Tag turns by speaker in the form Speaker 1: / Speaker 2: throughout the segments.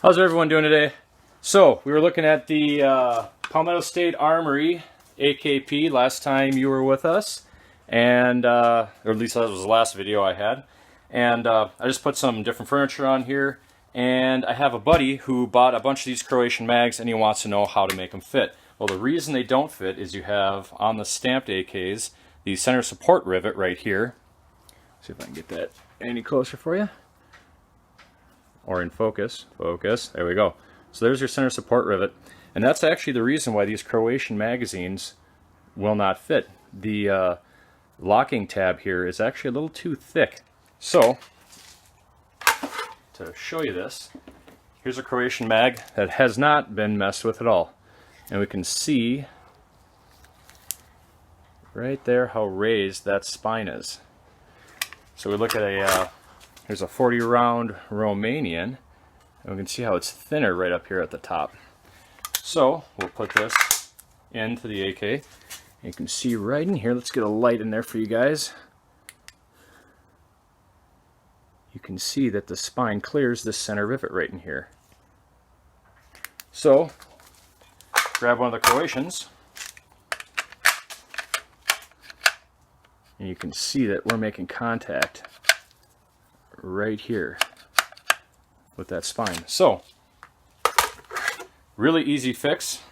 Speaker 1: How's everyone doing today? So, we were looking at the Palmetto State Armory AKP last time you were with us, and or at least that was the last video I had. And I just put some different furniture on here, and I have a buddy who bought a bunch of these Croatian mags, and he wants to know how to make them fit. Well, the reason they don't fit is you have on the stamped AKs the center support rivet right here. Let's see if I can get that any closer for you. Or in focus. There we go. So there's your center support rivet, and that's actually the reason why these Croatian magazines will not fit. The locking tab here is actually a little too thick. So, to show you this, here's a Croatian mag that has not been messed with at all. And we can see right there how raised that spine is. So we look at here's a 40 round Romanian, and we can see how it's thinner right up here at the top. So we'll put this into the AK. You can see right in here, let's get a light in there for you guys. You can see that the spine clears this center rivet right in here. So grab one of the Croatians, and you can see that we're making contact right here with that spine. So, really easy fix.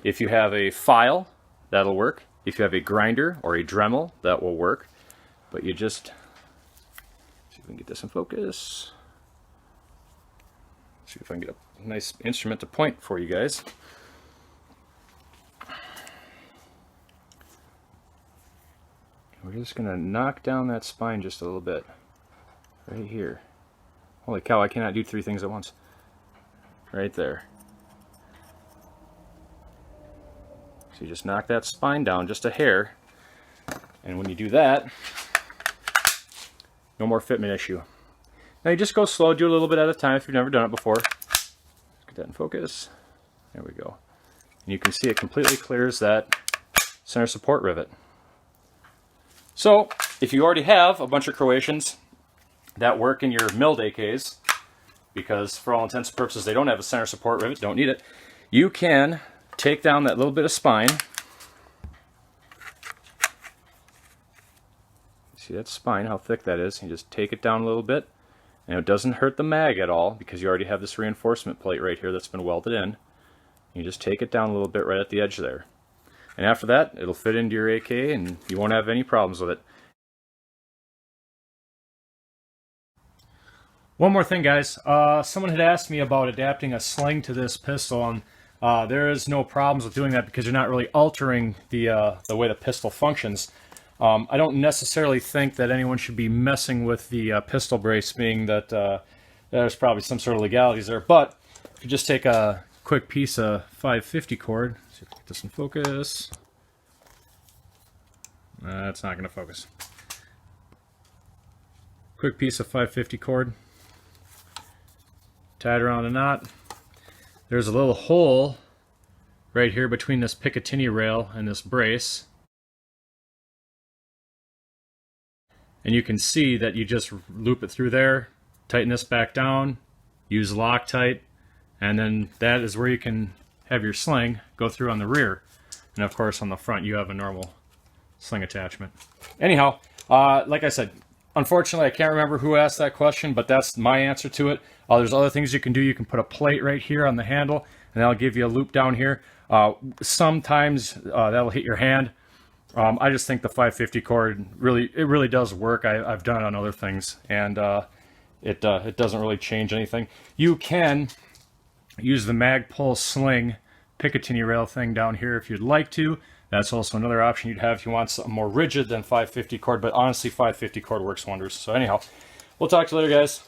Speaker 1: If you have a file, that'll work. If you have a grinder or a Dremel, that will work. But you just, see if we can get this in focus. See if I can get a nice instrument to point for you guys. We're just going to knock down that spine just a little bit. Right here. Holy cow, I cannot do three things at once. Right there. So you just knock that spine down just a hair, and when you do that, no more fitment issue. Now you just go slow, do a little bit at a time if you've never done it before. Let's get that in focus. There we go. And you can see it completely clears that center support rivet. So, if you already have a bunch of Croatians that work in your milled AKs, because for all intents and purposes they don't have a center support rivet, don't need it, you can take down that little bit of spine. See that spine, how thick that is? You just take it down a little bit, and it doesn't hurt the mag at all because you already have this reinforcement plate right here that's been welded in. You just take it down a little bit right at the edge there. And after that, it'll fit into your AK and you won't have any problems with it. One more thing, guys. Someone had asked me about adapting a sling to this pistol, and there is no problems with doing that because you're not really altering the way the pistol functions. I don't necessarily think that anyone should be messing with the pistol brace, being that there's probably some sort of legalities there. But if you just take a quick piece of 550 cord, see if I get this in focus. That's not going to focus. Quick piece of 550 cord. Tied around a knot. There's a little hole right here between this Picatinny rail and this brace. And you can see that you just loop it through there, tighten this back down, use Loctite, and then that is where you can have your sling go through on the rear. And of course on the front you have a normal sling attachment. Anyhow, like I said, unfortunately, I can't remember who asked that question, but that's my answer to it. There's other things you can do. You can put a plate right here on the handle, and that'll give you a loop down here. Sometimes that'll hit your hand. I just think the 550 cord really does work. I've done it on other things, and it doesn't really change anything. You can use the Magpul sling Picatinny rail thing down here if you'd like to. That's also another option you'd have if you want something more rigid than 550 cord, but honestly 550 cord works wonders. So anyhow, we'll talk to you later, guys.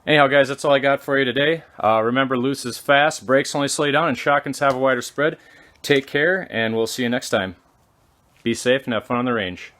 Speaker 1: Anyhow, guys, that's all I got for you today. Remember, loose is fast, brakes only slow you down, and shotguns have a wider spread. Take care, and we'll see you next time. Be safe and have fun on the range.